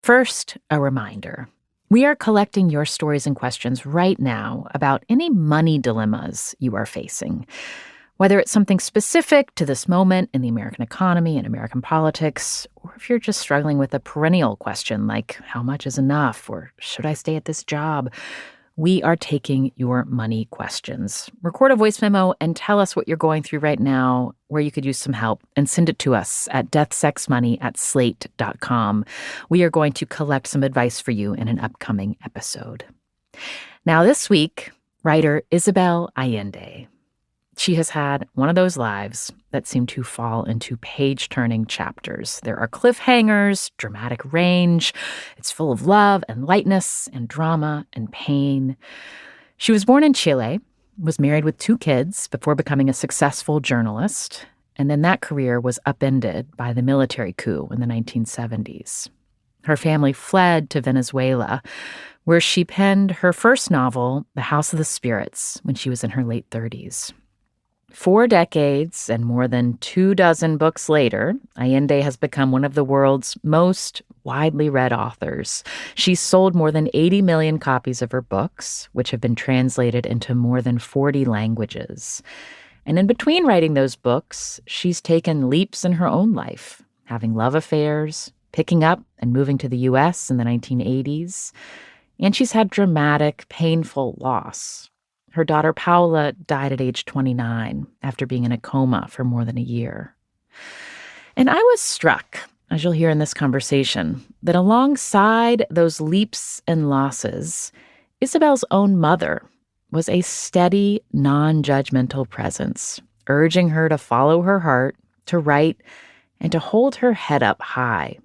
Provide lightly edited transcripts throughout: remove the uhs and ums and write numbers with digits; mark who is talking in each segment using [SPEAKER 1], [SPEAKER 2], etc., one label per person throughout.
[SPEAKER 1] First, a reminder. We are collecting your stories and questions right now about any money dilemmas you are facing. Whether it's something specific to this moment in the American economy and American politics, or if you're just struggling with a perennial question like, how much is enough, or should I stay at this job? We are taking your money questions. Record a voice memo and tell us what you're going through right now, where you could use some help, and send it to us at deathsexmoney@slate.com. We are going to collect some advice for you in an upcoming episode. Now this week, writer Isabel Allende. She has had one of those lives that seem to fall into page-turning chapters. There are cliffhangers, dramatic range. It's full of love and lightness and drama and pain. She was born in Chile, was married with 2 kids before becoming a successful journalist, and then that career was upended by the military coup in the 1970s. Her family fled to Venezuela, where she penned her first novel, The House of the Spirits, when she was in her late 30s. 4 decades and more than 24 books later, Allende has become one of the world's most widely read authors. She's sold more than 80 million copies of her books, which have been translated into more than 40 languages. And in between writing those books, she's taken leaps in her own life, having love affairs, picking up and moving to the U.S. in the 1980s. And she's had dramatic, painful loss. Her daughter, Paula, died at age 29 after being in a coma for more than a year. And I was struck, as you'll hear in this conversation, that alongside those leaps and losses, Isabel's own mother was a steady, non-judgmental presence, urging her to follow her heart, to write, and to hold her head up high,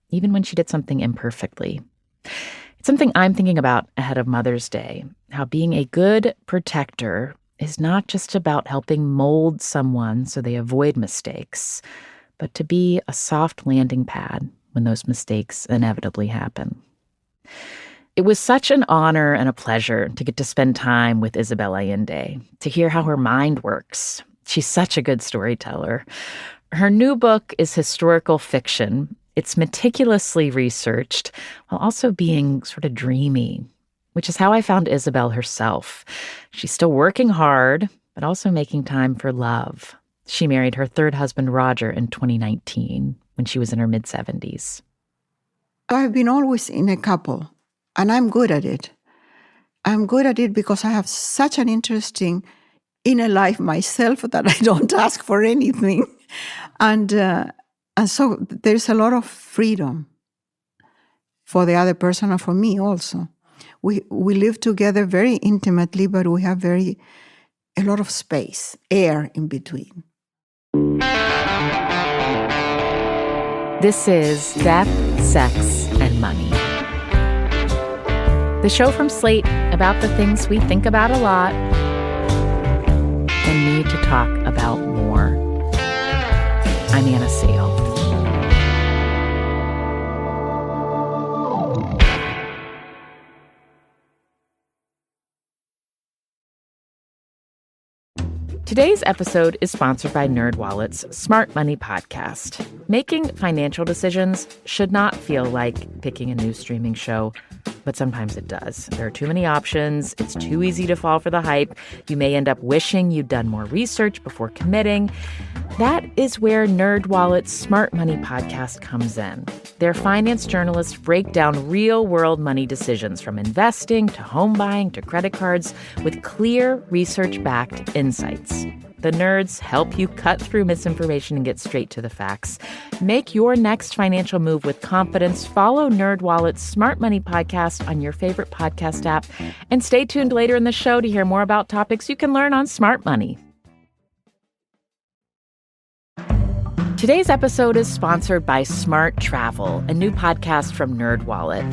[SPEAKER 1] even when she did something imperfectly. It's something I'm thinking about ahead of Mother's Day, how being a good protector is not just about helping mold someone so they avoid mistakes, but to be a soft landing pad when those mistakes inevitably happen. It was such an honor and a pleasure to get to spend time with Isabel Allende, to hear how her mind works. She's such a good storyteller. Her new book is historical fiction. It's meticulously researched while also being sort of dreamy, which is how I found Isabel herself. She's still working hard, but also making time for love. She married her 3rd husband, Roger, in 2019 when she was in her mid-70s.
[SPEAKER 2] I've been always in a couple, and I'm good at it. I'm good at it because I have such an interesting inner life myself that I don't ask for anything. And so there's a lot of freedom for the other person and for me also. We live together very intimately, but we have a lot of space, air in between.
[SPEAKER 1] This is Death, Sex, and Money. The show from Slate about the things we think about a lot and need to talk about more. I'm Anna Sale. Today's episode is sponsored by NerdWallet's Smart Money podcast. Making financial decisions should not feel like picking a new streaming show, but sometimes it does. There are too many options. It's too easy to fall for the hype. You may end up wishing you'd done more research before committing. That is where NerdWallet's Smart Money podcast comes in. Their finance journalists break down real-world money decisions from investing to home buying to credit cards with clear, research-backed insights. The nerds help you cut through misinformation and get straight to the facts. Make your next financial move with confidence. Follow NerdWallet's Smart Money podcast on your favorite podcast app. And stay tuned later in the show to hear more about topics you can learn on Smart Money. Today's episode is sponsored by Smart Travel, a new podcast from NerdWallet.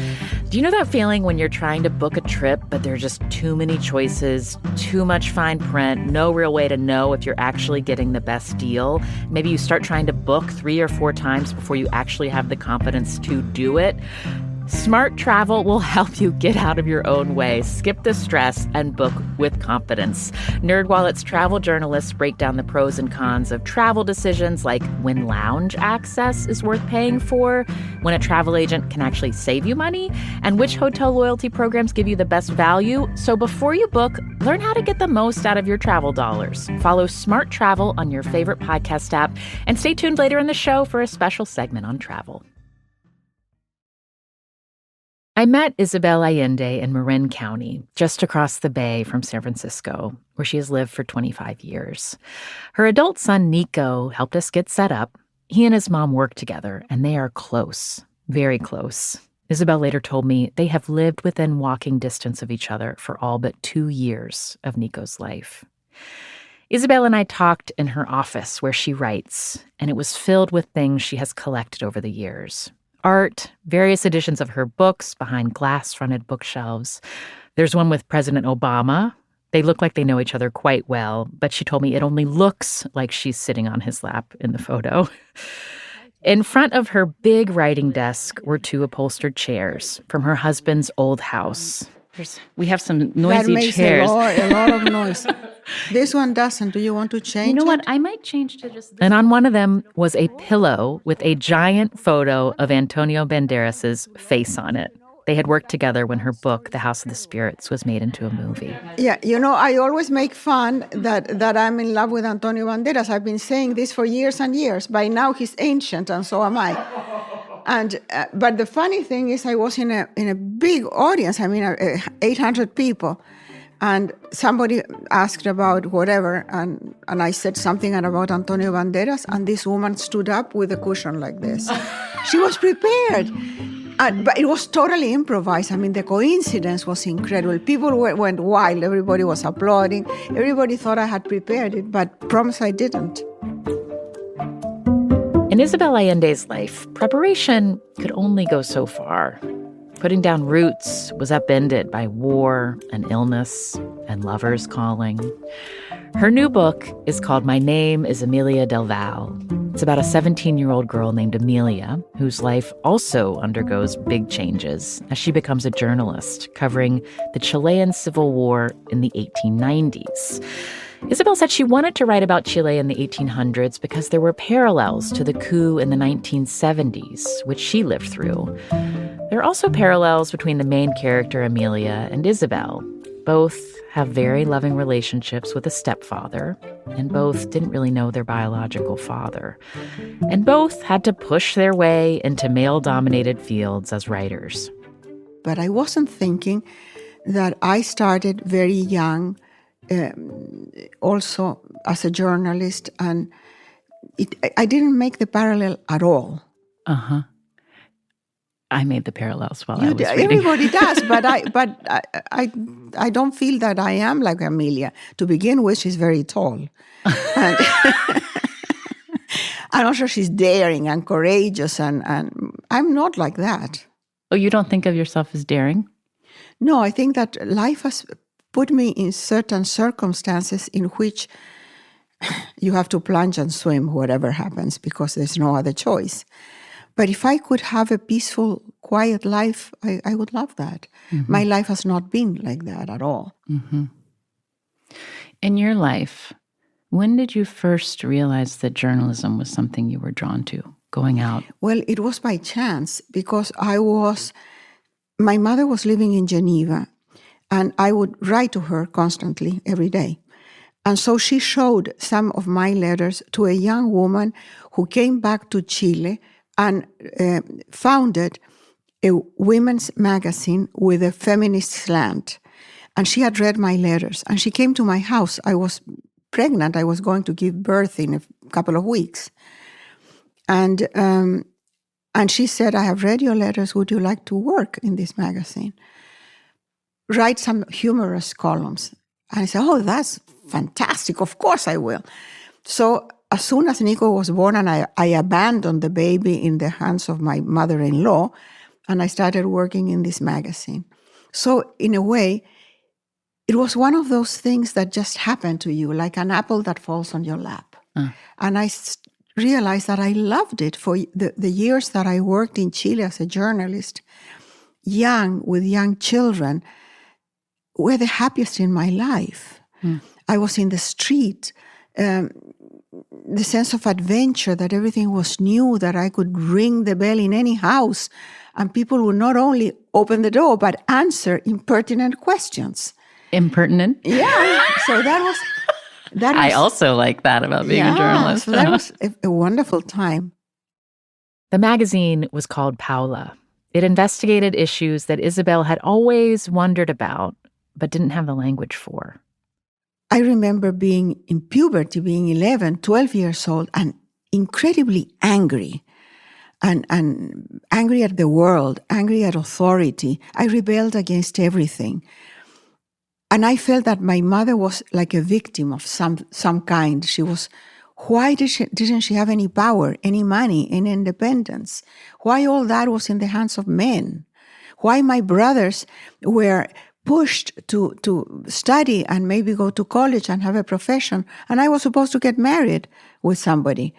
[SPEAKER 1] Do you know that feeling when you're trying to book a trip, but there are just too many choices, too much fine print, no real way to know if you're actually getting the best deal? Maybe you start trying to book 3 or 4 times before you actually have the confidence to do it. Smart Travel will help you get out of your own way, skip the stress, and book with confidence. NerdWallet's travel journalists break down the pros and cons of travel decisions, like when lounge access is worth paying for, when a travel agent can actually save you money, and which hotel loyalty programs give you the best value. So before you book, learn how to get the most out of your travel dollars. Follow Smart Travel on your favorite podcast app, and stay tuned later in the show for a special segment on travel. I met Isabel Allende in Marin County, just across the bay from San Francisco, where she has lived for 25 years. Her adult son, Nico, helped us get set up. He and his mom work together, and they are close, very close. Isabel later told me they have lived within walking distance of each other for all but 2 years of Nico's life. Isabel and I talked in her office where she writes, and it was filled with things she has collected over the years. Art, various editions of her books behind glass-fronted bookshelves. There's one with President Obama. They look like they know each other quite well, but she told me it only looks like she's sitting on his lap in the photo. In front of her big writing desk were 2 upholstered chairs from her husband's old house. We have some noisy chairs.
[SPEAKER 2] That makes a lot of noise. This one doesn't. Do you want to change it?
[SPEAKER 1] You know what? I might change to just this. And on one of them was a pillow with a giant photo of Antonio Banderas's face on it. They had worked together when her book, The House of the Spirits, was made into a movie.
[SPEAKER 2] Yeah, I always make fun that I'm in love with Antonio Banderas. I've been saying this for years and years. By now, he's ancient, and so am I. And but the funny thing is, I was in a big audience. 800 people, and somebody asked about whatever, and I said something about Antonio Banderas, and this woman stood up with a cushion like this. She was prepared. But it was totally improvised. The coincidence was incredible. People went wild. Everybody was applauding. Everybody thought I had prepared it, but promise I didn't.
[SPEAKER 1] In Isabel Allende's life, preparation could only go so far. Putting down roots was upended by war and illness and lovers calling. Her new book is called My Name is Amelia Del Val. It's about a 17-year-old girl named Amelia, whose life also undergoes big changes as she becomes a journalist covering the Chilean Civil War in the 1890s. Isabel said she wanted to write about Chile in the 1800s because there were parallels to the coup in the 1970s, which she lived through. There are also parallels between the main character, Amelia, and Isabel. Both have very loving relationships with a stepfather, and both didn't really know their biological father. And both had to push their way into male-dominated fields as writers.
[SPEAKER 2] But I wasn't thinking that I started very young, also as a journalist, and I didn't make the parallel at all.
[SPEAKER 1] Uh-huh. I made the parallels while I was reading.
[SPEAKER 2] Everybody does, but I don't feel that I am like Amelia. To begin with, she's very tall. And I'm not sure she's daring and courageous, and I'm not like that.
[SPEAKER 1] Oh, you don't think of yourself as daring?
[SPEAKER 2] No, I think that life has put me in certain circumstances in which you have to plunge and swim, whatever happens, because there's no other choice. But if I could have a peaceful, quiet life, I would love that. Mm-hmm. My life has not been like that at all.
[SPEAKER 1] Mm-hmm. In your life, when did you first realize that journalism was something you were drawn to, going out?
[SPEAKER 2] Well, it was by chance, because my mother was living in Geneva, and I would write to her constantly every day. And so she showed some of my letters to a young woman who came back to Chile and founded a women's magazine with a feminist slant. And she had read my letters. And she came to my house. I was pregnant. I was going to give birth in a couple of weeks. And she said, I have read your letters. Would you like to work in this magazine? Write some humorous columns. And I said, oh, that's fantastic. Of course I will. So as soon as Nico was born, and I abandoned the baby in the hands of my mother-in-law, and I started working in this magazine. So in a way, it was one of those things that just happened to you, like an apple that falls on your lap. And I realized that I loved it. For the years that I worked in Chile as a journalist, young with young children were the happiest in my life. I was in the street, the sense of adventure, that everything was new, that I could ring the bell in any house and people would not only open the door, but answer impertinent questions.
[SPEAKER 1] Impertinent?
[SPEAKER 2] Yeah. So that was...
[SPEAKER 1] I also like that about being a journalist.
[SPEAKER 2] So that was a wonderful time.
[SPEAKER 1] The magazine was called Paula. It investigated issues that Isabel had always wondered about, but didn't have the language for.
[SPEAKER 2] I remember being in puberty, being 11, 12 years old, and incredibly angry. And angry at the world, angry at authority. I rebelled against everything. And I felt that my mother was like a victim of some kind. She was, why didn't she have any power, any money, any independence? Why all that was in the hands of men? Why my brothers were pushed to study and maybe go to college and have a profession, and I was supposed to get married with somebody.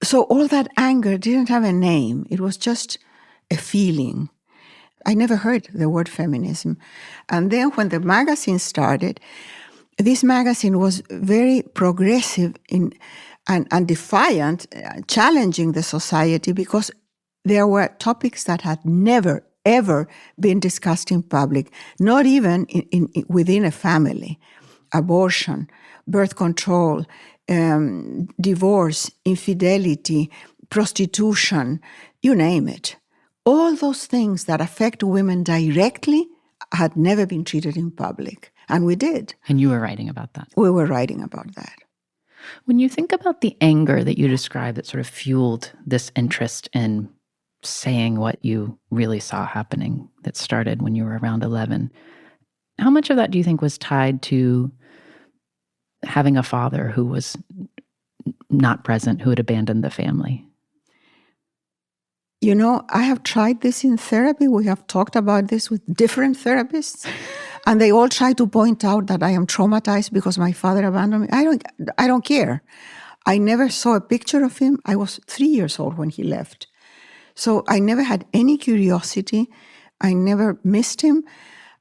[SPEAKER 2] So all that anger didn't have a name. It was just a feeling. I never heard the word feminism. And then when the magazine started, this magazine was very progressive and defiant, challenging the society, because there were topics that had never, ever been discussed in public, not even within a family. Abortion, birth control, divorce, infidelity, prostitution, you name it. All those things that affect women directly had never been treated in public. And we did.
[SPEAKER 1] And you were writing about that.
[SPEAKER 2] We were writing about that.
[SPEAKER 1] When you think about the anger that you described that sort of fueled this interest in saying what you really saw happening, that started when you were around 11, how much of that do you think was tied to having a father who was not present, who had abandoned the family?
[SPEAKER 2] You know, I have tried this in therapy. We have talked about this with different therapists, and they all try to point out that I am traumatized because my father abandoned me. I don't care. I never saw a picture of him. I was 3 years old when he left. So I never had any curiosity. I never missed him.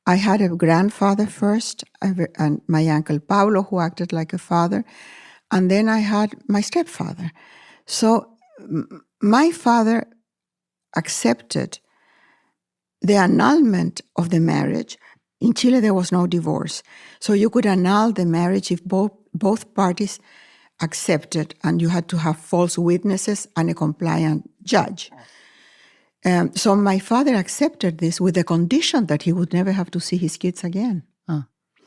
[SPEAKER 2] I had a grandfather first, and my uncle Paula, who acted like a father. And then I had my stepfather. So my father accepted the annulment of the marriage. In Chile, there was no divorce. So you could annul the marriage if both parties accepted, and you had to have false witnesses and a compliant judge. So my father accepted this with the condition that he would never have to see his kids again.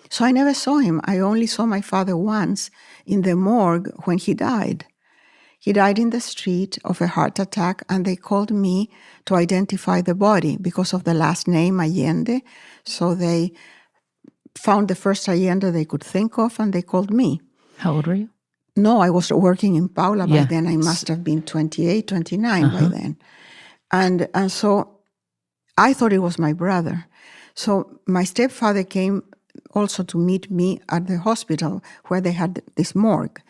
[SPEAKER 2] So I never saw him. I only saw my father once in the morgue when he died. He died in the street of a heart attack, and they called me to identify the body because of the last name, Allende. So they found the first Allende they could think of, and they called me.
[SPEAKER 1] How old were you?
[SPEAKER 2] No, I was working in Paula by then. I must have been 28, 29 by then. And so I thought it was my brother. So my stepfather came also to meet me at the hospital where they had this morgue.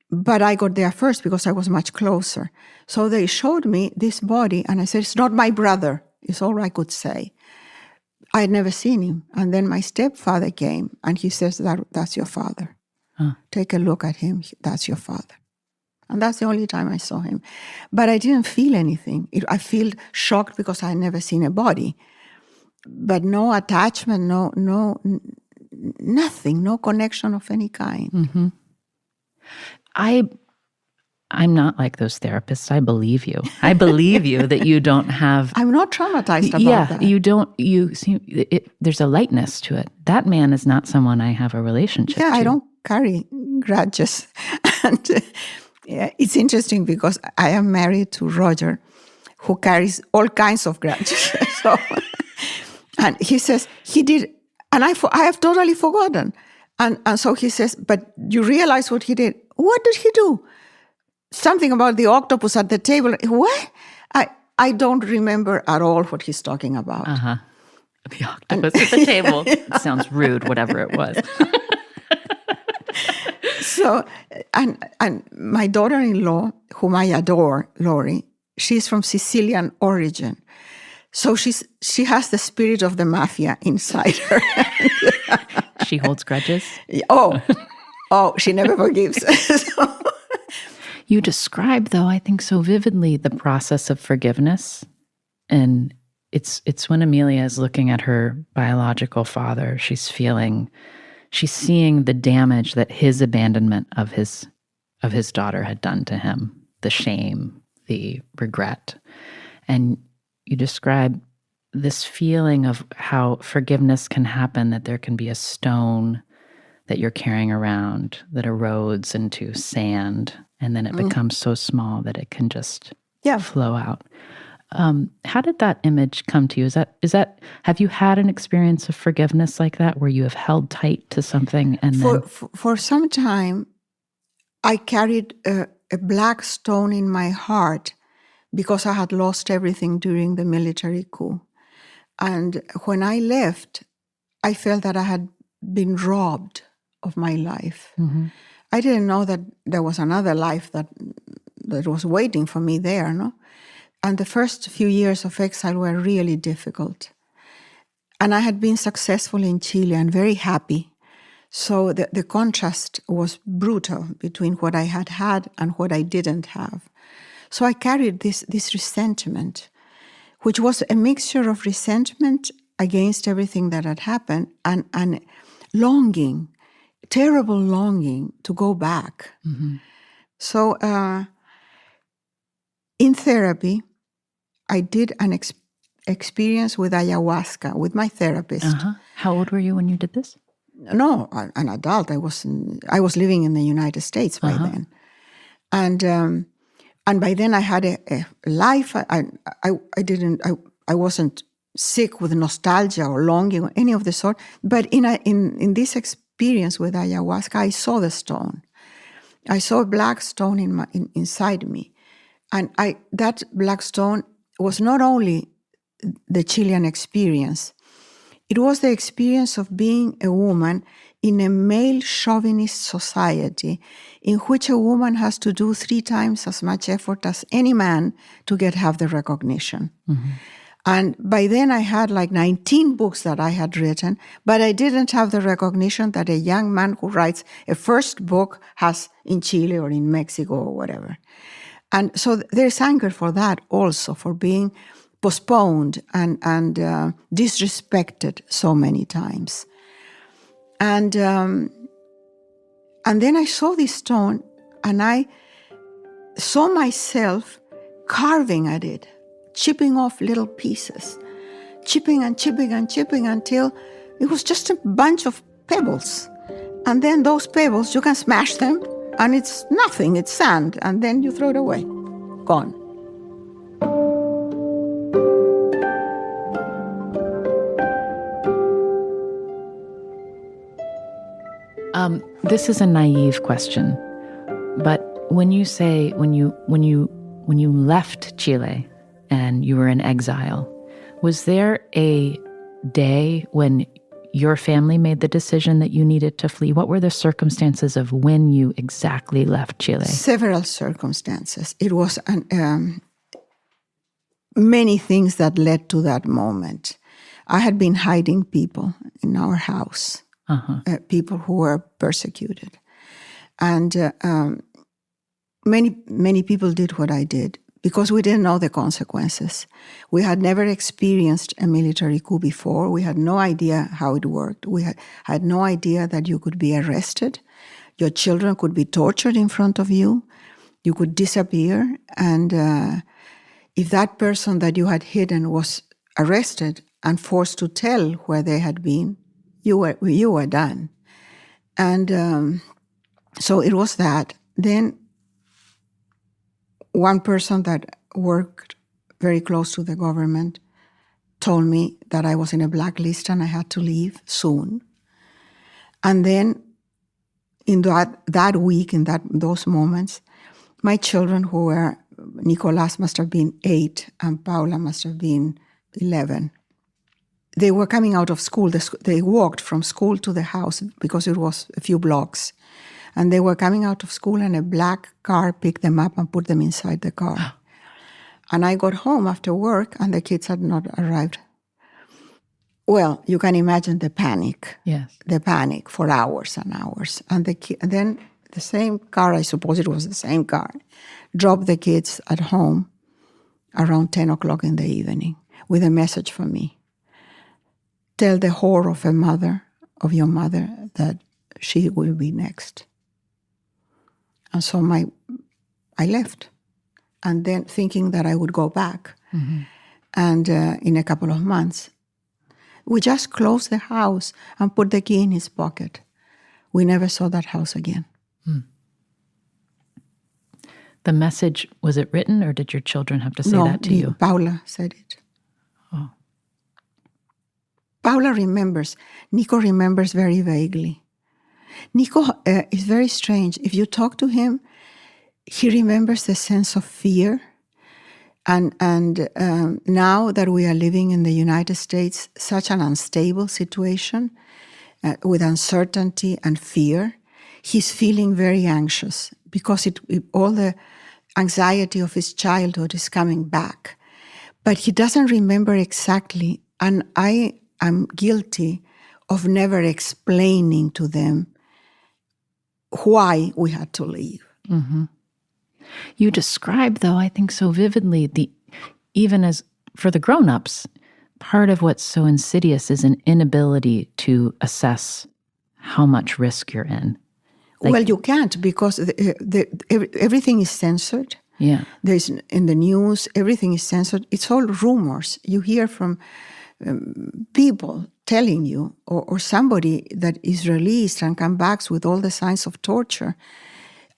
[SPEAKER 2] But I got there first because I was much closer. So they showed me this body, and I said, it's not my brother. It's all I could say. I had never seen him. And then my stepfather came, and he says, that's your father. Take a look at him. That's your father. And that's the only time I saw him. But I didn't feel anything. I feel shocked because I had never seen a body. But no attachment, nothing, no connection of any kind.
[SPEAKER 1] Mm-hmm. I'm not like those therapists. I believe you. I believe you that you don't have...
[SPEAKER 2] I'm not traumatized about that.
[SPEAKER 1] You don't... there's a lightness to it. That man is not someone I have a relationship to.
[SPEAKER 2] I don't carry grudges. And it's interesting because I am married to Roger, who carries all kinds of grudges. And he says, he did... And I have totally forgotten. And so he says, but you realize what he did. What did he do? Something about the octopus at the table. What? I don't remember at all what he's talking about.
[SPEAKER 1] The octopus at the table. It sounds rude, whatever it was.
[SPEAKER 2] So, and my daughter-in-law, whom I adore, Lori, she's from Sicilian origin. So she has the spirit of the mafia inside her.
[SPEAKER 1] She holds grudges?
[SPEAKER 2] Oh, she never forgives.
[SPEAKER 1] You describe, though, I think so vividly, the process of forgiveness. And it's when Amelia is looking at her biological father, she's seeing the damage that his abandonment of his daughter had done to him, the shame, the regret. And you describe this feeling of how forgiveness can happen, that there can be a stone that you're carrying around that erodes into sand, and then it becomes so small that it can just flow out. How did that image come to you? Have you had an experience of forgiveness like that, where you have held tight to something and
[SPEAKER 2] for some time, I carried a black stone in my heart because I had lost everything during the military coup. And when I left, I felt that I had been robbed of my life. Mm-hmm. I didn't know that there was another life that was waiting for me there, no? And the first few years of exile were really difficult. And I had been successful in Chile and very happy. So the contrast was brutal between what I had and what I didn't have. So I carried this resentment, which was a mixture of resentment against everything that had happened and longing, terrible longing to go back. Mm-hmm. So in therapy, I did an experience with ayahuasca with my therapist.
[SPEAKER 1] Uh-huh. How old were you when you did this?
[SPEAKER 2] No, an adult. I was living in the United States by then, and by then I had a life. I wasn't sick with nostalgia or longing or any of the sort. But in this experience with ayahuasca, I saw the stone. I saw a black stone inside me, and that black stone was not only the Chilean experience. It was the experience of being a woman in a male chauvinist society in which a woman has to do 3 times as much effort as any man to get half the recognition. Mm-hmm. And by then I had like 19 books that I had written, but I didn't have the recognition that a young man who writes a first book has in Chile or in Mexico or whatever. And so there's anger for that also, for being postponed and disrespected so many times. And then I saw this stone, and I saw myself carving at it, chipping off little pieces, chipping and chipping and chipping until it was just a bunch of pebbles. And then those pebbles, you can smash them, and it's nothing, it's sand, and then you throw it away. Gone.
[SPEAKER 1] This is a naive question, but when you say when you left Chile and you were in exile, was there a day when your family made the decision that you needed to flee? What were the circumstances of when you exactly left Chile?
[SPEAKER 2] Several circumstances. It was many things that led to that moment. I had been hiding people in our house. People who were persecuted. And many people did what I did because we didn't know the consequences. We had never experienced a military coup before. We had no idea how it worked. We had no idea that you could be arrested. Your children could be tortured in front of you. You could disappear. And if that person that you had hidden was arrested and forced to tell where they had been, you were done. And so it was that. Then one person that worked very close to the government told me that I was in a blacklist and I had to leave soon. And then in that week, in those moments, my children who were, Nicolas must have been 8 and Paula must have been 11. They were coming out of school. They walked from school to the house because it was a few blocks. And they were coming out of school and a black car picked them up and put them inside the car. And I got home after work, and the kids had not arrived. Well, you can imagine the panic.
[SPEAKER 1] Yes.
[SPEAKER 2] The panic for hours and hours. And then the same car, I suppose it was the same car, dropped the kids at home around 10 o'clock in the evening with a message for me. Tell the whore of your mother, that she will be next. And so I left. And then thinking that I would go back. Mm-hmm. And in a couple of months, we just closed the house and put the key in his pocket. We never saw that house again.
[SPEAKER 1] Hmm. The message, was it written, or did your children have to say that to you?
[SPEAKER 2] Paula said it.
[SPEAKER 1] Oh.
[SPEAKER 2] Paula remembers. Nico remembers very vaguely. Nico is very strange. If you talk to him, he remembers the sense of fear. And now that we are living in the United States, such an unstable situation with uncertainty and fear, he's feeling very anxious because all the anxiety of his childhood is coming back. But he doesn't remember exactly, and I am guilty of never explaining to them why we had to leave.
[SPEAKER 1] Mm-hmm. You describe, though, I think so vividly, even as for the grown-ups, part of what's so insidious is an inability to assess how much risk you're in.
[SPEAKER 2] Well, you can't, because everything is censored.
[SPEAKER 1] Yeah.
[SPEAKER 2] There's in the news, everything is censored. It's all rumors. You hear from people telling you, or somebody that is released and comes back with all the signs of torture.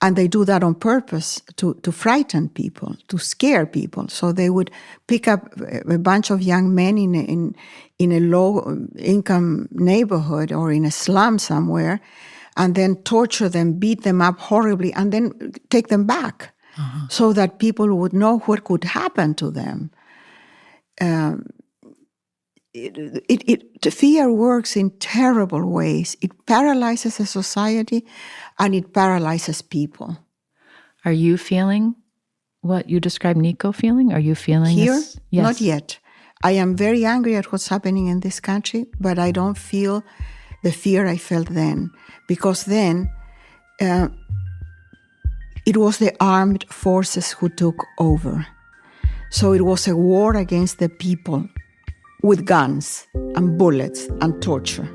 [SPEAKER 2] And they do that on purpose to frighten people, to scare people. So they would pick up a bunch of young men in a low-income neighborhood or in a slum somewhere, and then torture them, beat them up horribly, and then take them back, so that people would know what could happen to them. Fear works in terrible ways. It paralyzes a society, and it paralyzes people.
[SPEAKER 1] Are you feeling what you described Nico feeling? Are you feeling
[SPEAKER 2] here?
[SPEAKER 1] This? Yes.
[SPEAKER 2] Not yet. I am very angry at what's happening in this country, but I don't feel the fear I felt then, because then it was the armed forces who took over. So it was a war against the people with guns and bullets and torture.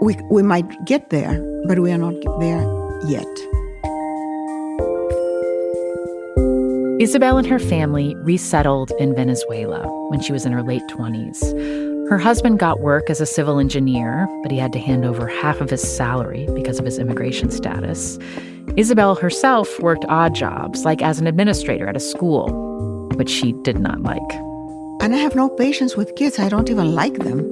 [SPEAKER 2] We might get there, but we are not there yet.
[SPEAKER 1] Isabel and her family resettled in Venezuela when she was in her late 20s. Her husband got work as a civil engineer, but he had to hand over half of his salary because of his immigration status. Isabel herself worked odd jobs, like as an administrator at a school, which she did not like.
[SPEAKER 2] And I have no patience with kids. I don't even like them.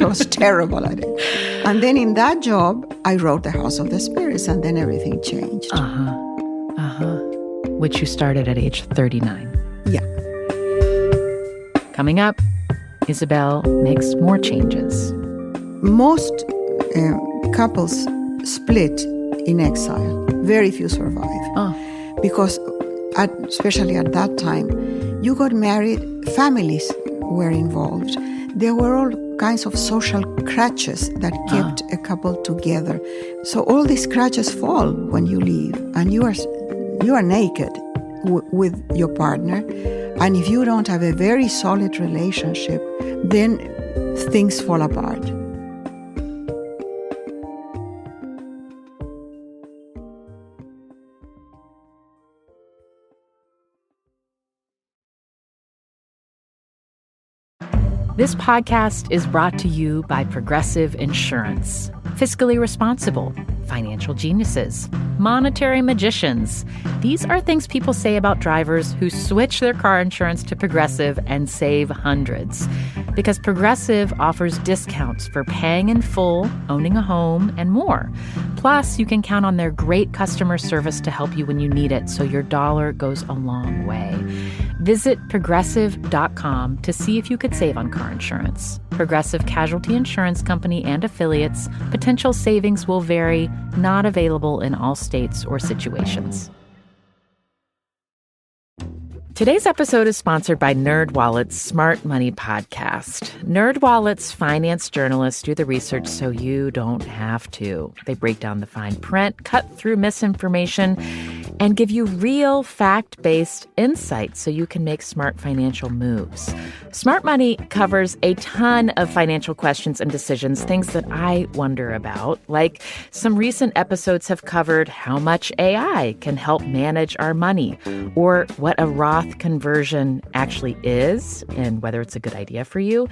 [SPEAKER 2] I was terrible at it. And then in that job, I wrote The House of the Spirits, and then everything changed.
[SPEAKER 1] Which you started at age 39.
[SPEAKER 2] Yeah.
[SPEAKER 1] Coming up, Isabel makes more changes.
[SPEAKER 2] Most couples split in exile. Very few survive. Because, especially at that time, you got married, families were involved. There were all kinds of social crutches that kept a couple together. So all these crutches fall when you leave, and you are naked with your partner. And if you don't have a very solid relationship, then things fall apart.
[SPEAKER 1] This podcast is brought to you by Progressive Insurance. Fiscally responsible, financial geniuses, monetary magicians. These are things people say about drivers who switch their car insurance to Progressive and save hundreds. Because Progressive offers discounts for paying in full, owning a home, and more. Plus, you can count on their great customer service to help you when you need it, so your dollar goes a long way. Visit Progressive.com to see if you could save on car insurance. Progressive Casualty Insurance Company and affiliates. Potential savings will vary, not available in all states or situations. Today's episode is sponsored by NerdWallet's Smart Money podcast. NerdWallet's finance journalists do the research so you don't have to. They break down the fine print, cut through misinformation, and give you real fact-based insights so you can make smart financial moves. Smart Money covers a ton of financial questions and decisions, things that I wonder about. Like some recent episodes have covered how much AI can help manage our money, or what a Roth conversion actually is and whether it's a good idea for you.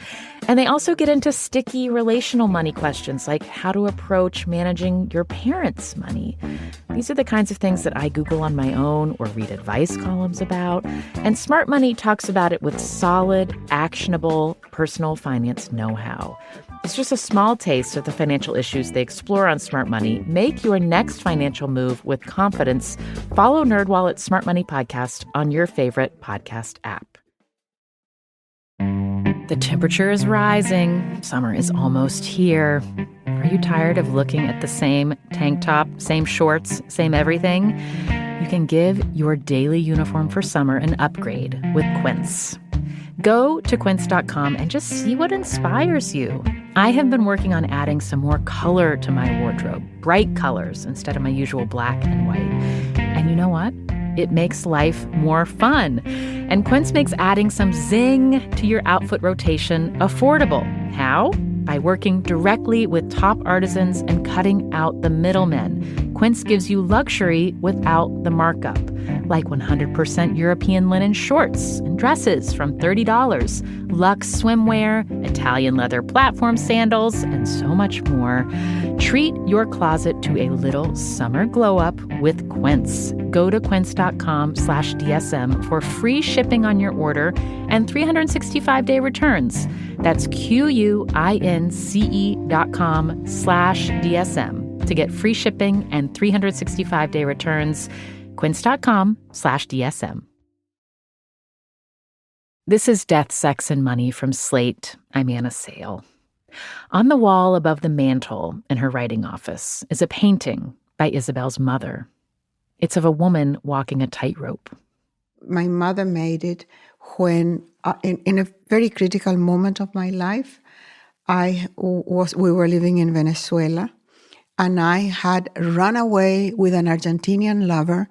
[SPEAKER 1] And they also get into sticky relational money questions like how to approach managing your parents' money. These are the kinds of things that I Google on my own or read advice columns about. And Smart Money talks about it with solid, actionable personal finance know-how. It's just a small taste of the financial issues they explore on Smart Money. Make your next financial move with confidence. Follow NerdWallet's Smart Money podcast on your favorite podcast app. The temperature is rising. Summer is almost here. Are you tired of looking at the same tank top, same shorts, same everything? You can give your daily uniform for summer an upgrade with Quince. Go to quince.com and just see what inspires you. I have been working on adding some more color to my wardrobe, bright colors instead of my usual black and white. And you know what? It makes life more fun. And Quince makes adding some zing to your outfit rotation affordable. How? By working directly with top artisans and cutting out the middlemen. Quince gives you luxury without the markup, like 100% European linen shorts and dresses from $30, luxe swimwear, Italian leather platform sandals, and so much more. Treat your closet to a little summer glow up with Quince. Go to quince.com/DSM for free shipping on your order and 365-day returns. That's QUINCE.com/DSM to get free shipping and 365-day returns. Quince.com/DSM. This is Death, Sex, and Money from Slate. I'm Anna Sale. On the wall above the mantle in her writing office is a painting by Isabel's mother. It's of a woman walking a tightrope.
[SPEAKER 2] My mother made it when, in a very critical moment of my life, we were living in Venezuela, and I had run away with an Argentinian lover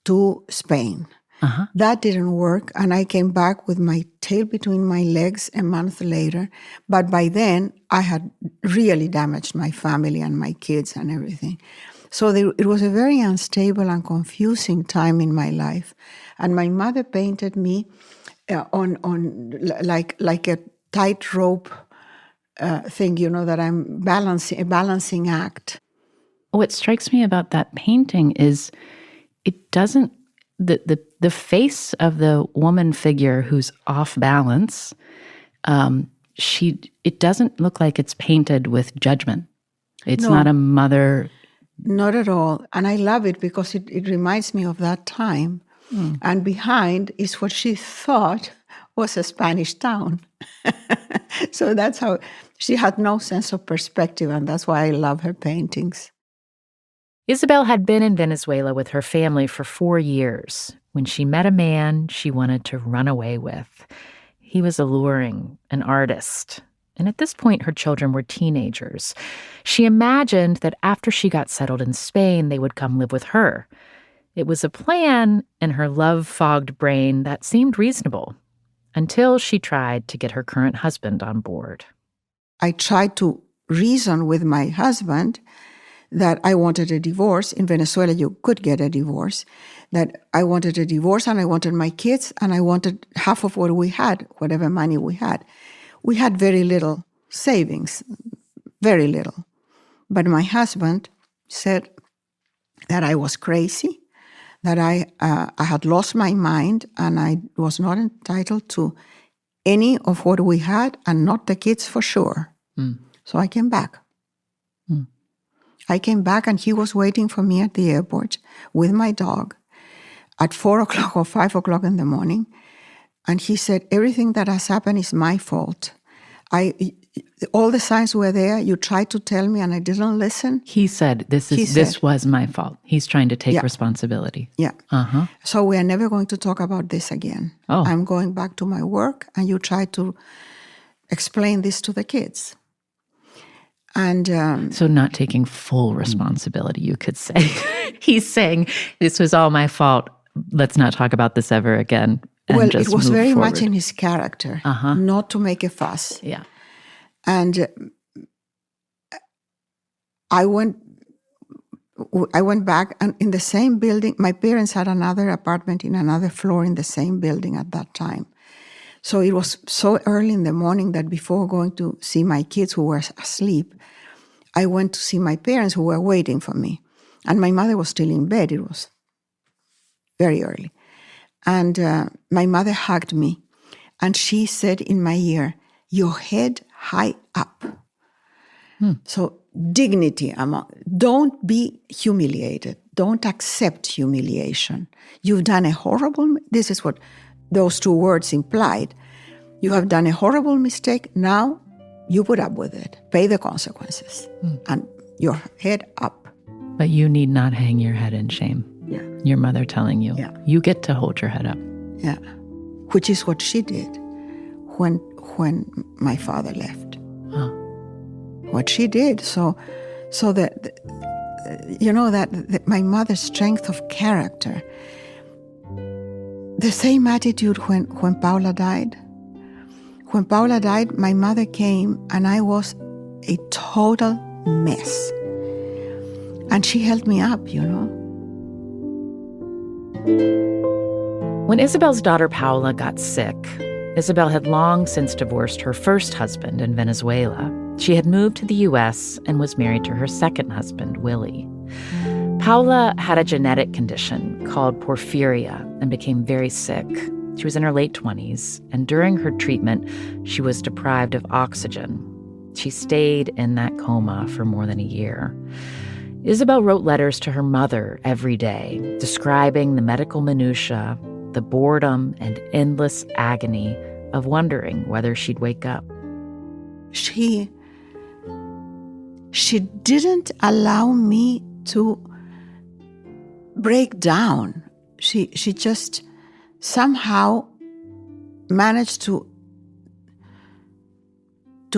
[SPEAKER 2] to Spain. Uh-huh. That didn't work, and I came back with my tail between my legs a month later. But by then, I had really damaged my family and my kids and everything. So it was a very unstable and confusing time in my life. And my mother painted me on like a tightrope thing, that I'm a balancing act.
[SPEAKER 1] What strikes me about that painting is it doesn't, the face of the woman figure who's off balance, it doesn't look like it's painted with judgment. It's not a mother.
[SPEAKER 2] Not at all. And I love it because it reminds me of that time. Mm. And behind is what she thought was a Spanish town. So that's how she had no sense of perspective, and that's why I love her paintings.
[SPEAKER 1] Isabel had been in Venezuela with her family for 4 years when she met a man she wanted to run away with. He was alluring, an artist, and at this point her children were teenagers. She imagined that after she got settled in Spain, they would come live with her. It was a plan in her love-fogged brain that seemed reasonable until she tried to get her current husband on board.
[SPEAKER 2] I tried to reason with my husband that I wanted a divorce. In Venezuela, you could get a divorce. That I wanted a divorce, and I wanted my kids, and I wanted half of what we had, whatever money we had. We had very little savings, very little. But my husband said that I was crazy, that I had lost my mind, and I was not entitled to any of what we had, and not the kids for sure. Mm. So I came back. Mm. I came back, and he was waiting for me at the airport with my dog at 4 o'clock or 5 o'clock in the morning. And he said, everything that has happened is my fault. All the signs were there. You tried to tell me and I didn't listen.
[SPEAKER 1] He said, this was my fault. He's trying to take responsibility.
[SPEAKER 2] Yeah.
[SPEAKER 1] Uh-huh.
[SPEAKER 2] So we are never going to talk about this again.
[SPEAKER 1] Oh.
[SPEAKER 2] I'm going back to my work, and you try to explain this to the kids. And
[SPEAKER 1] so not taking full responsibility, you could say. He's saying, this was all my fault. Let's not talk about this ever again.
[SPEAKER 2] Well,
[SPEAKER 1] just
[SPEAKER 2] it was
[SPEAKER 1] move
[SPEAKER 2] very
[SPEAKER 1] forward.
[SPEAKER 2] much in his character, not to make a fuss.
[SPEAKER 1] Yeah.
[SPEAKER 2] And I went back, and in the same building, my parents had another apartment in another floor in the same building at that time. So it was so early in the morning that before going to see my kids who were asleep, I went to see my parents who were waiting for me. And my mother was still in bed. It was very early. And my mother hugged me, and she said in my ear, "Your head high up." So dignity, don't be humiliated. Don't accept humiliation. You've done a horrible, this is what those two words implied. You have done a horrible mistake. Now you put up with it. Pay the consequences. And your head up.
[SPEAKER 1] But you need not hang your head in shame.
[SPEAKER 2] Yeah.
[SPEAKER 1] Your mother telling you, you get to hold your head up.
[SPEAKER 2] Yeah. Which is what she did when my father left.
[SPEAKER 1] Oh.
[SPEAKER 2] What she did. So that, that my mother's strength of character, the same attitude when Paula died. When Paula died, my mother came and I was a total mess. And she held me up,
[SPEAKER 1] When Isabel's daughter Paula got sick, Isabel had long since divorced her first husband in Venezuela. She had moved to the U.S. and was married to her second husband, Willie. Paula had a genetic condition called porphyria and became very sick. She was in her late 20s, and during her treatment, she was deprived of oxygen. She stayed in that coma for more than a year. Isabel wrote letters to her mother every day, describing the medical minutiae, the boredom and endless agony of wondering whether she'd wake up.
[SPEAKER 2] She didn't allow me to break down. She just somehow managed to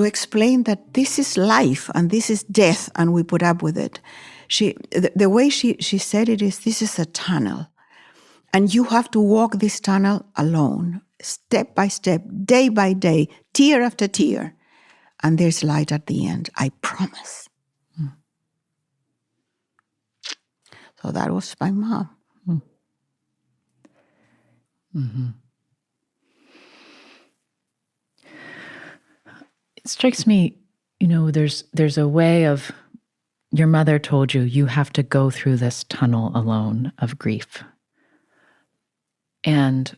[SPEAKER 2] explain that this is life and this is death, and we put up with it. The way she said it is, this is a tunnel, and you have to walk this tunnel alone, step by step, day by day, tear after tear, and there's light at the end, I promise. So that was my mom.
[SPEAKER 1] Mm-hmm. It strikes me, there's a way of, your mother told you have to go through this tunnel alone of grief. And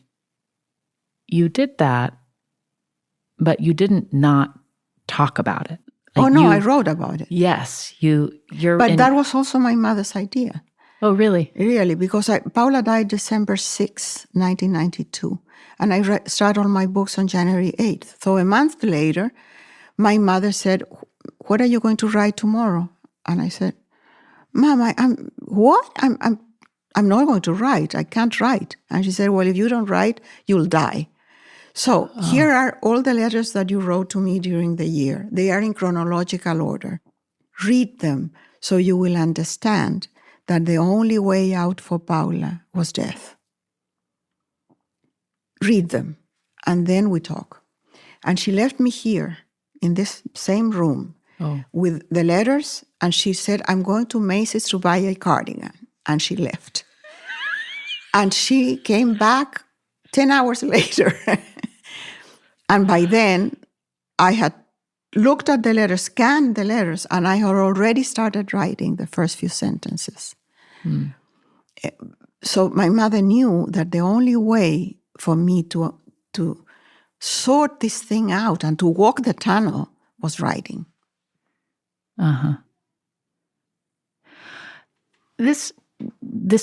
[SPEAKER 1] you did that, but you didn't not talk about it.
[SPEAKER 2] I wrote about it.
[SPEAKER 1] Yes,
[SPEAKER 2] But that was also my mother's idea.
[SPEAKER 1] Oh, really?
[SPEAKER 2] Really, because Paula died December 6, 1992, and I started all my books on January 8th. So a month later, my mother said, "What are you going to write tomorrow?" And I said, "Mom, I'm not going to write. I can't write." And she said, "Well, if you don't write, you'll die." So here are all the letters that you wrote to me during the year. They are in chronological order. Read them so you will understand that the only way out for Paula was death. Read them, and then we talk. And she left me here in this same room with the letters, and she said, "I'm going to Macy's to buy a cardigan." And she left. And she came back 10 hours later. And by then, I had looked at the letters, scanned the letters, and I had already started writing the first few sentences. So my mother knew that the only way for me to sort this thing out and to walk the tunnel was writing.
[SPEAKER 1] This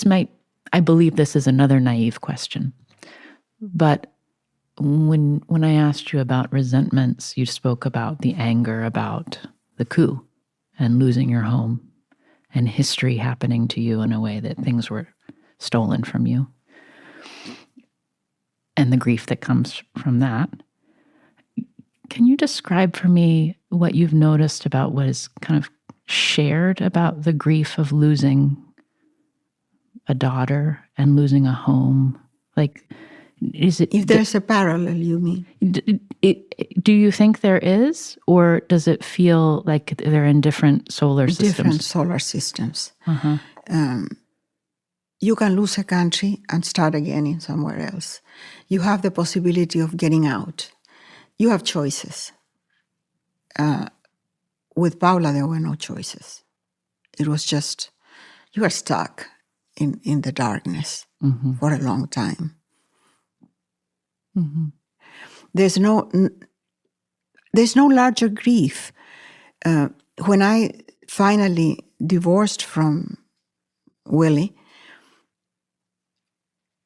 [SPEAKER 1] might, I believe this is another naive question, but When I asked you about resentments, you spoke about the anger about the coup and losing your home and history happening to you in a way that things were stolen from you and the grief that comes from that. Can you describe for me what you've noticed about what is kind of shared about the grief of losing a daughter and losing a home? Like, is it...
[SPEAKER 2] If there's a parallel, you mean?
[SPEAKER 1] Do you think there is? Or does it feel like they're in different solar systems?
[SPEAKER 2] Different solar systems.
[SPEAKER 1] Uh-huh.
[SPEAKER 2] You can lose a country and start again in somewhere else. You have the possibility of getting out. You have choices. With Paula, there were no choices. It was just, you are stuck in the darkness for a long time.
[SPEAKER 1] Mm-hmm.
[SPEAKER 2] There's no larger grief. When I finally divorced from Willie,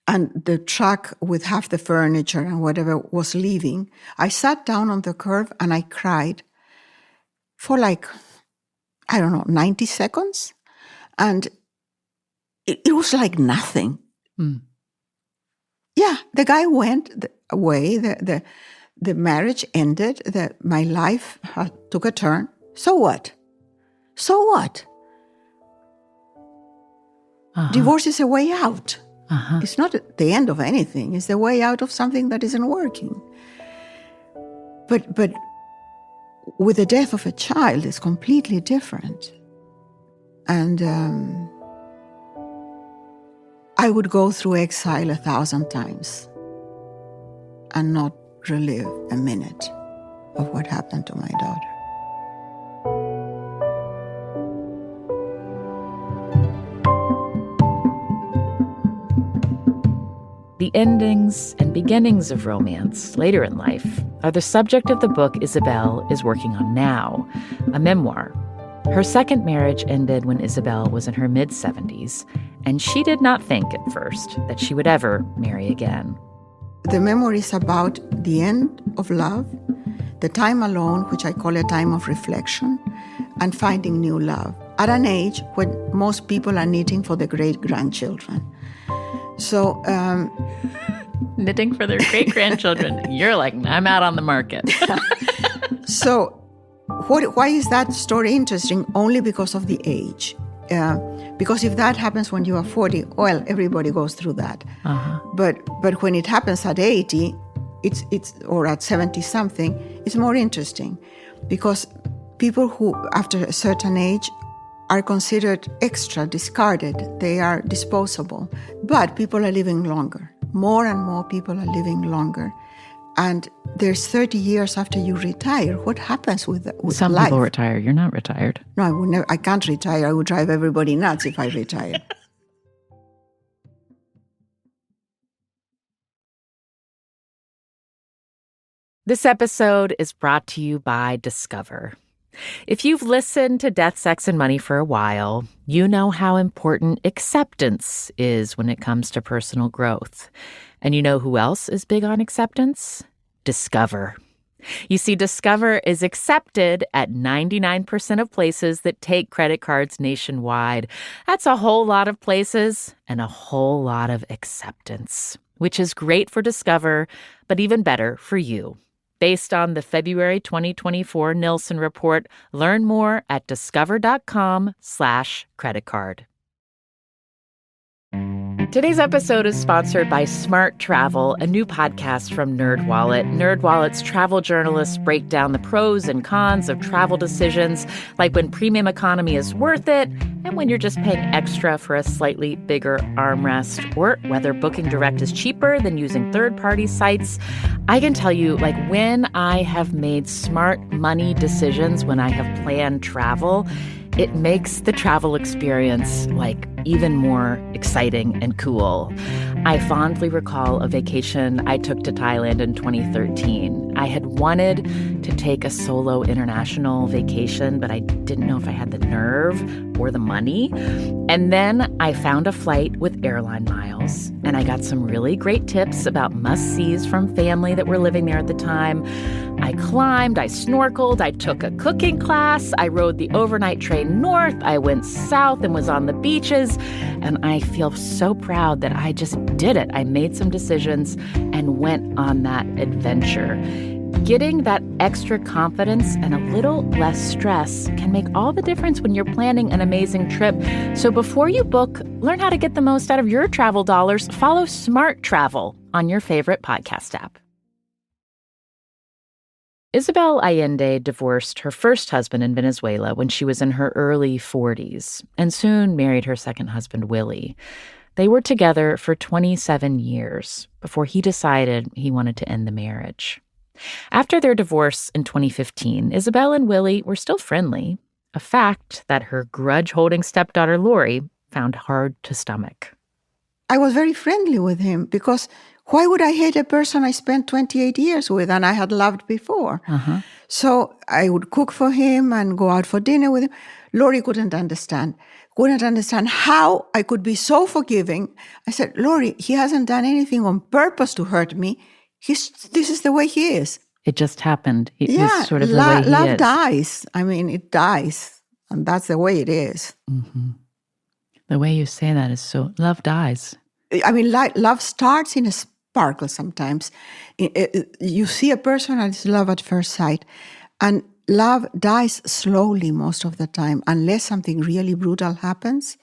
[SPEAKER 2] and the truck with half the furniture and whatever was leaving, I sat down on the curb and I cried for 90 seconds. And it was like nothing.
[SPEAKER 1] Mm.
[SPEAKER 2] Yeah, the guy went away. The marriage ended. My life took a turn. So what? So what?
[SPEAKER 1] Uh-huh.
[SPEAKER 2] Divorce is a way out.
[SPEAKER 1] Uh-huh.
[SPEAKER 2] It's not the end of anything. It's the way out of something that isn't working. But with the death of a child, it's completely different. And I would go through exile 1,000 times and not relive a minute of what happened to my daughter.
[SPEAKER 1] The endings and beginnings of romance later in life are the subject of the book Isabel is working on now, a memoir. Her second marriage ended when Isabel was in her mid-70s, and she did not think at first that she would ever marry again.
[SPEAKER 2] The memoir is about the end of love, the time alone, which I call a time of reflection, and finding new love at an age when most people are knitting for the great-grandchildren. So,
[SPEAKER 1] knitting for their great-grandchildren. You're like, I'm out on the market.
[SPEAKER 2] So, why is that story interesting? Only because of the age. Because if that happens when you are 40, well, everybody goes through that.
[SPEAKER 1] Uh-huh.
[SPEAKER 2] But when it happens at 80, it's or at 70-something, it's more interesting. Because people who, after a certain age, are considered extra, discarded. They are disposable. But people are living longer. More and more people are living longer. And there's 30 years after you retire. What happens with
[SPEAKER 1] Some
[SPEAKER 2] life?
[SPEAKER 1] people retire. You're not retired.
[SPEAKER 2] No, I can't retire. I would drive everybody nuts if I retire.
[SPEAKER 1] This episode is brought to you by Discover. If you've listened to Death, Sex, and Money for a while, you know how important acceptance is when it comes to personal growth. And you know who else is big on acceptance? Discover. You see, Discover is accepted at 99% of places that take credit cards nationwide. That's a whole lot of places and a whole lot of acceptance, which is great for Discover, but even better for you. Based on the February 2024 Nielsen report, learn more at discover.com/creditcard. Today's episode is sponsored by Smart Travel, a new podcast from NerdWallet. NerdWallet's travel journalists break down the pros and cons of travel decisions, like when premium economy is worth it and when you're just paying extra for a slightly bigger armrest, or whether booking direct is cheaper than using third-party sites. I can tell you, when I have made smart money decisions when I have planned travel, it makes the travel experience, even more exciting and cool. I fondly recall a vacation I took to Thailand in 2013. I had wanted to take a solo international vacation, but I didn't know if I had the nerve or the money. And then I found a flight with airline miles, and I got some really great tips about must-sees from family that were living there at the time. I climbed, I snorkeled, I took a cooking class, I rode the overnight train north, I went south and was on the beaches, and I feel so proud that I just did it. I made some decisions and went on that adventure. Getting that extra confidence and a little less stress can make all the difference when you're planning an amazing trip. So before you book, learn how to get the most out of your travel dollars. Follow Smart Travel on your favorite podcast app. Isabel Allende divorced her first husband in Venezuela when she was in her early 40s and soon married her second husband, Willie. They were together for 27 years before he decided he wanted to end the marriage. After their divorce in 2015, Isabel and Willie were still friendly, a fact that her grudge-holding stepdaughter, Lori, found hard to stomach.
[SPEAKER 2] I was very friendly with him because why would I hate a person I spent 28 years with and I had loved before?
[SPEAKER 1] Uh-huh.
[SPEAKER 2] So I would cook for him and go out for dinner with him. Lori couldn't understand how I could be so forgiving. I said, Lori, he hasn't done anything on purpose to hurt me. This is the way he is.
[SPEAKER 1] It just happened. It was sort of the way he
[SPEAKER 2] love
[SPEAKER 1] is.
[SPEAKER 2] dies. I mean, it dies. And that's the way it is.
[SPEAKER 1] Mm-hmm. The way you say that is so... Love dies.
[SPEAKER 2] I mean, love starts in a sparkle sometimes. You see a person and it's love at first sight. And love dies slowly most of the time. Unless something really brutal happens,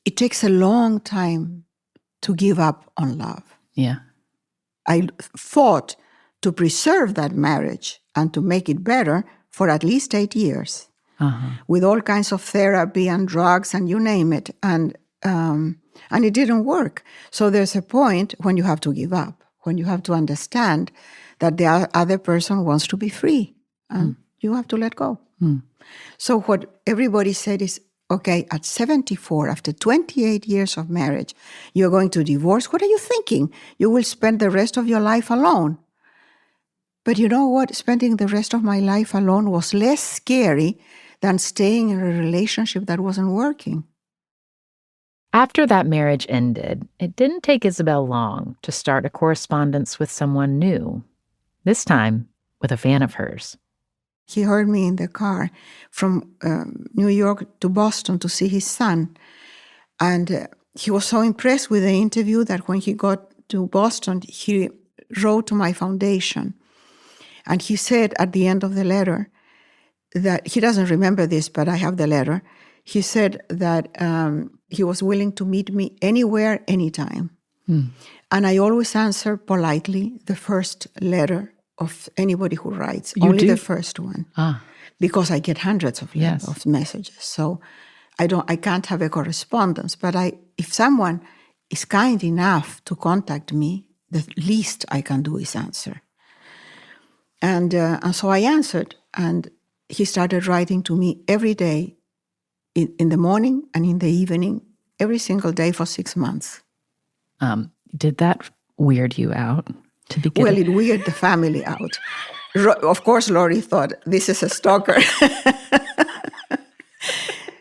[SPEAKER 2] it takes a long time to give up on love.
[SPEAKER 1] Yeah.
[SPEAKER 2] I fought to preserve that marriage and to make it better for at least 8 years.
[SPEAKER 1] Uh-huh.
[SPEAKER 2] With all kinds of therapy and drugs and you name it. And it didn't work. So there's a point when you have to give up, when you have to understand that the other person wants to be free and you have to let go. So what everybody said is, okay, at 74, after 28 years of marriage, you're going to divorce. What are you thinking? You will spend the rest of your life alone. But you know what? Spending the rest of my life alone was less scary than staying in a relationship that wasn't working.
[SPEAKER 1] After that marriage ended, it didn't take Isabel long to start a correspondence with someone new, this time with a fan of hers.
[SPEAKER 2] He heard me in the car from New York to Boston to see his son. And he was so impressed with the interview that when he got to Boston, he wrote to my foundation. And he said at the end of the letter that, he doesn't remember this, but I have the letter. He said that he was willing to meet me anywhere, anytime. And I always answer politely the first letter of anybody who writes, only the first one, because I get hundreds of messages. So I can't have a correspondence. But if someone is kind enough to contact me, the least I can do is answer. And so I answered, and he started writing to me every day, in the morning and in the evening, every single day for 6 months.
[SPEAKER 1] Did that weird you out?
[SPEAKER 2] Well, it weirded the family out. Of course, Lori thought, this is a stalker.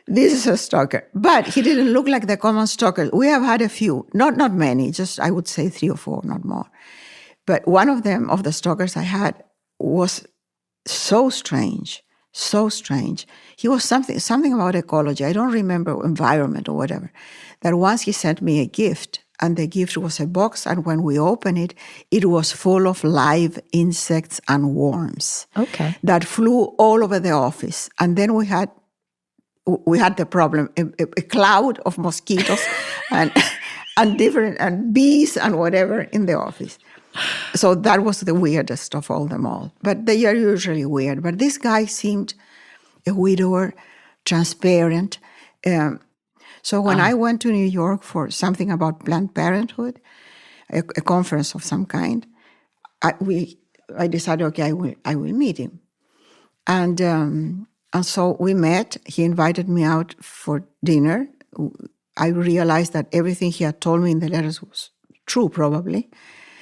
[SPEAKER 2] This is a stalker. But he didn't look like the common stalker. We have had a few, not many, just I would say 3 or 4, not more. But one of them, of the stalkers I had, was so strange. He was something about ecology. I don't remember, environment or whatever. That once he sent me a gift, and the gift was a box, and when we opened it, it was full of live insects and worms.
[SPEAKER 1] Okay.
[SPEAKER 2] That flew all over the office. And then we had the problem, a cloud of mosquitoes and bees and whatever in the office. So that was the weirdest of all them all. But they are usually weird. But this guy seemed a widower, transparent. So when I went to New York for something about Planned Parenthood, a conference of some kind, I decided, okay, I will meet him. And so we met. He invited me out for dinner I realized that everything he had told me in the letters was true, probably.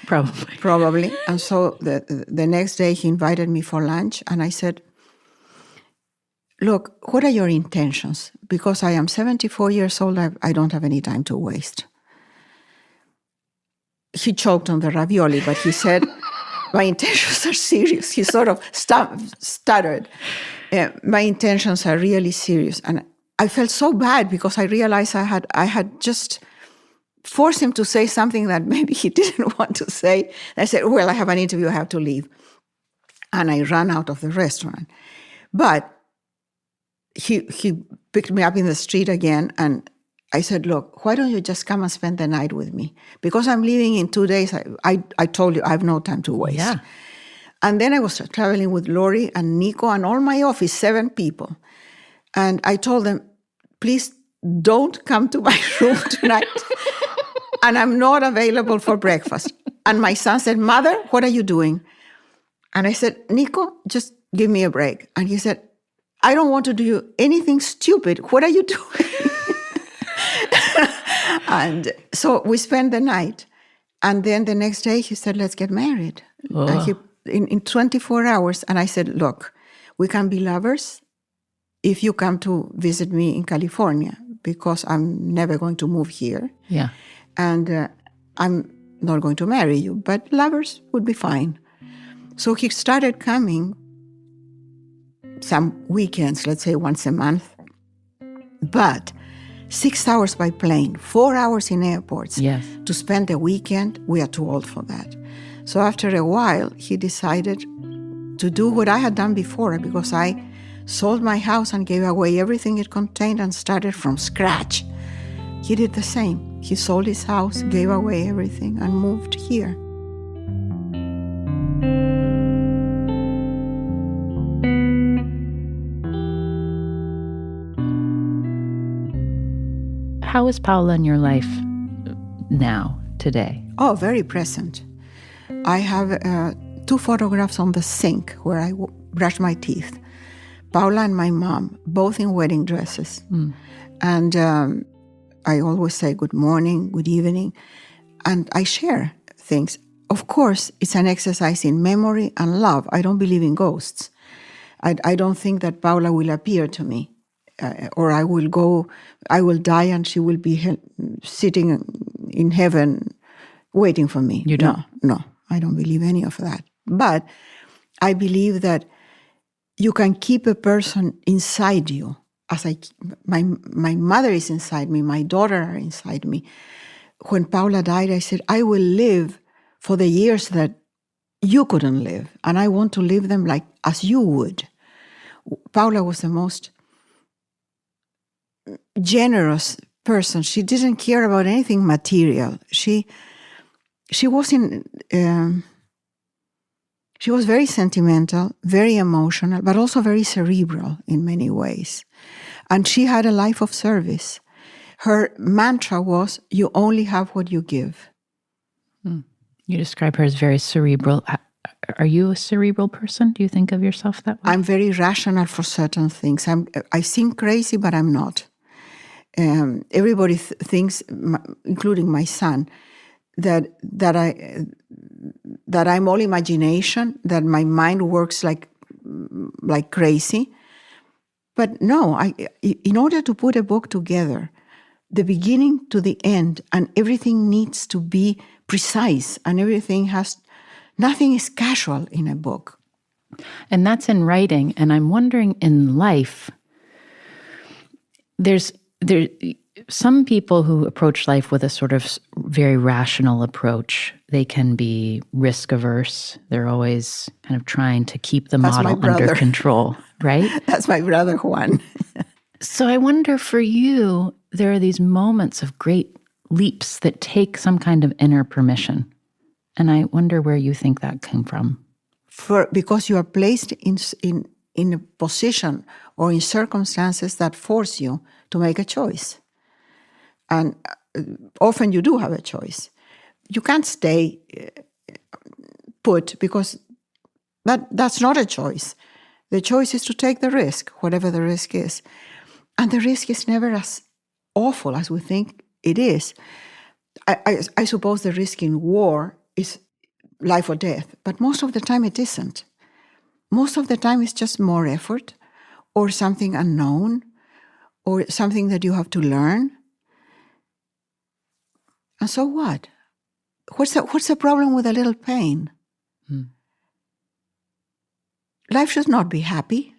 [SPEAKER 2] Probably. And so the next day he invited me for lunch, and I said, look, what are your intentions? Because I am 74 years old, I don't have any time to waste. He choked on the ravioli, but he said, my intentions are serious. He sort of stuttered. My intentions are really serious. And I felt so bad because I realized I had just forced him to say something that maybe he didn't want to say. I said, well, I have an interview, I have to leave. And I ran out of the restaurant. But he picked me up in the street again, and I said, look, why don't you just come and spend the night with me? Because I'm leaving in 2 days. I told you I have no time to waste.
[SPEAKER 1] Yeah.
[SPEAKER 2] And then I was traveling with Lori and Nico and all my office, 7 people. And I told them, please don't come to my room tonight. And I'm not available for breakfast. And my son said, Mother, what are you doing? And I said, Nico, just give me a break. And he said, I don't want to do anything stupid. What are you doing? And so we spent the night. And then the next day he said, let's get married.
[SPEAKER 1] Oh.
[SPEAKER 2] And in 24 hours. And I said, look, we can be lovers if you come to visit me in California, because I'm never going to move here.
[SPEAKER 1] Yeah.
[SPEAKER 2] And I'm not going to marry you, but lovers would be fine. So he started coming some weekends, let's say once a month, but 6 hours by plane, 4 hours in airports.
[SPEAKER 1] Yes.
[SPEAKER 2] To spend the weekend, we are too old for that. So after a while, he decided to do what I had done before, because I sold my house and gave away everything it contained and started from scratch. He did the same. He sold his house, gave away everything, and moved here.
[SPEAKER 1] How is Paula in your life now, today?
[SPEAKER 2] Oh, very present. I have 2 photographs on the sink where I brush my teeth. Paula and my mom, both in wedding dresses. Mm. And I always say good morning, good evening, and I share things. Of course, it's an exercise in memory and love. I don't believe in ghosts. I don't think that Paula will appear to me. Or I will die and she will be sitting in heaven waiting for me.
[SPEAKER 1] You don't?
[SPEAKER 2] No, I don't believe any of that. But I believe that you can keep a person inside you. My mother is inside me, my daughter are inside me. When Paula died, I said, I will live for the years that you couldn't live, and I want to live them like as you would. Paula was the most generous person. She didn't care about anything material. She was very sentimental, very emotional, but also very cerebral in many ways. And she had a life of service. Her mantra was, you only have what you give.
[SPEAKER 1] You describe her as very cerebral. Are you a cerebral person? Do you think of yourself that way?
[SPEAKER 2] I'm very rational for certain things. I seem crazy, but I'm not. Everybody thinks, including my son, that I'm all imagination, that my mind works like crazy. But no, in order to put a book together, the beginning to the end, and everything needs to be precise, and nothing is casual in a book.
[SPEAKER 1] And that's in writing. And I'm wondering, in life, there's some people who approach life with a sort of very rational approach. They can be risk averse. They're always kind of trying to keep the model under control, right?
[SPEAKER 2] That's my brother Juan.
[SPEAKER 1] So I wonder, for you, there are these moments of great leaps that take some kind of inner permission. And I wonder where you think that came from.
[SPEAKER 2] Because you are placed in a position or in circumstances that force you to make a choice. And often you do have a choice. You can't stay put, because that's not a choice. The choice is to take the risk, whatever the risk is. And the risk is never as awful as we think it is. I suppose the risk in war is life or death, but most of the time it isn't. Most of the time it's just more effort or something unknown or something that you have to learn. And so what? What's the problem with a little pain? Life should not be happy.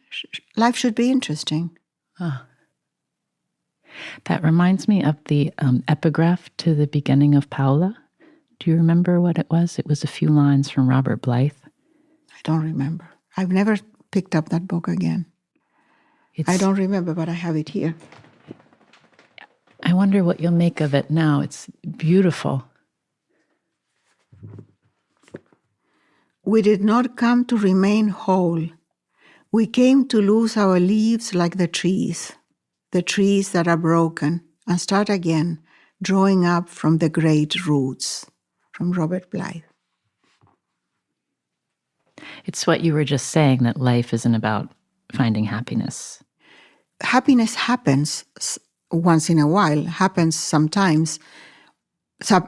[SPEAKER 2] Life should be interesting.
[SPEAKER 1] That reminds me of the epigraph to the beginning of Paula. Do you remember what it was? It was a few lines from Robert Blythe.
[SPEAKER 2] I don't remember. I've never picked up that book again. I don't remember, but I have it here.
[SPEAKER 1] I wonder what you'll make of it now. It's beautiful.
[SPEAKER 2] We did not come to remain whole. We came to lose our leaves like the trees that are broken, and start again, drawing up from the great roots. From Robert Blythe.
[SPEAKER 1] It's what you were just saying, that life isn't about finding happiness.
[SPEAKER 2] Happiness happens once in a while, happens sometimes,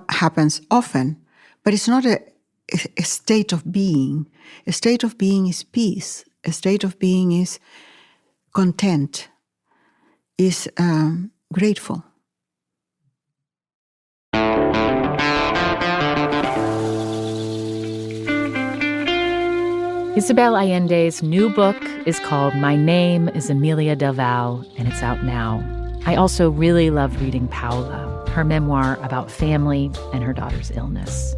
[SPEAKER 2] happens often, but it's not a state of being. A state of being is peace. A state of being is content, is grateful.
[SPEAKER 1] Isabel Allende's new book is called My Name is Amelia Del Val, and it's out now. I also really love reading Paula, her memoir about family and her daughter's illness.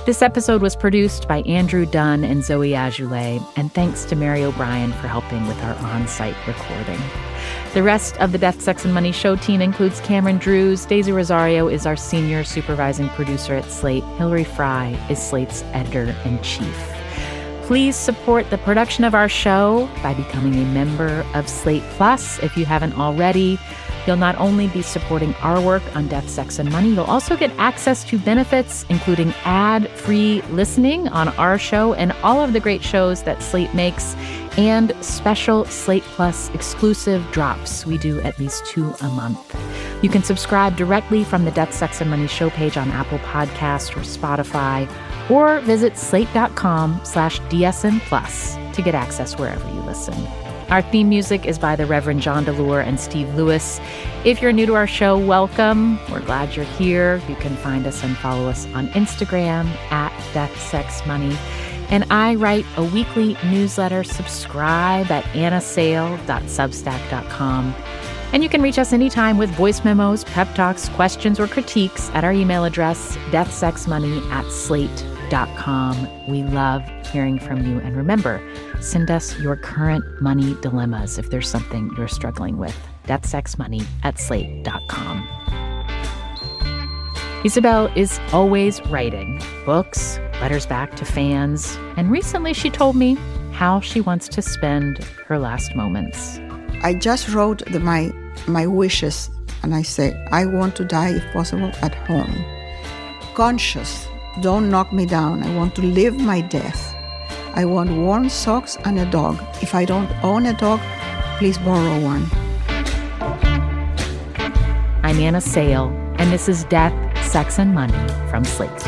[SPEAKER 1] This episode was produced by Andrew Dunn and Zoe Ajoulay, and thanks to Mary O'Brien for helping with our on-site recording. The rest of the Death, Sex, and Money show team includes Cameron Drews. Daisy Rosario is our senior supervising producer at Slate. Hillary Fry is Slate's editor-in-chief. Please support the production of our show by becoming a member of Slate Plus if you haven't already. You'll not only be supporting our work on Death, Sex, and Money, you'll also get access to benefits, including ad-free listening on our show and all of the great shows that Slate makes, and special Slate Plus exclusive drops. We do at least 2 a month. You can subscribe directly from the Death, Sex, and Money show page on Apple Podcasts or Spotify, or visit slate.com/DSN Plus to get access wherever you listen. Our theme music is by the Reverend John DeLure and Steve Lewis. If you're new to our show, welcome. We're glad you're here. You can find us and follow us on Instagram at Death, Sex, Money. And I write a weekly newsletter. Subscribe at annasale.substack.com. And you can reach us anytime with voice memos, pep talks, questions, or critiques at our email address, deathsexmoney@slate.com. We love hearing from you. And remember, send us your current money dilemmas if there's something you're struggling with. deathsexmoney@slate.com. Isabel is always writing books, letters back to fans, and recently she told me how she wants to spend her last moments.
[SPEAKER 2] I just wrote my wishes, and I say, I want to die, if possible, at home. Conscious, don't knock me down. I want to live my death. I want warm socks and a dog. If I don't own a dog, please borrow one.
[SPEAKER 1] I'm Anna Sale, and this is Death, Sex, and Money from Slate.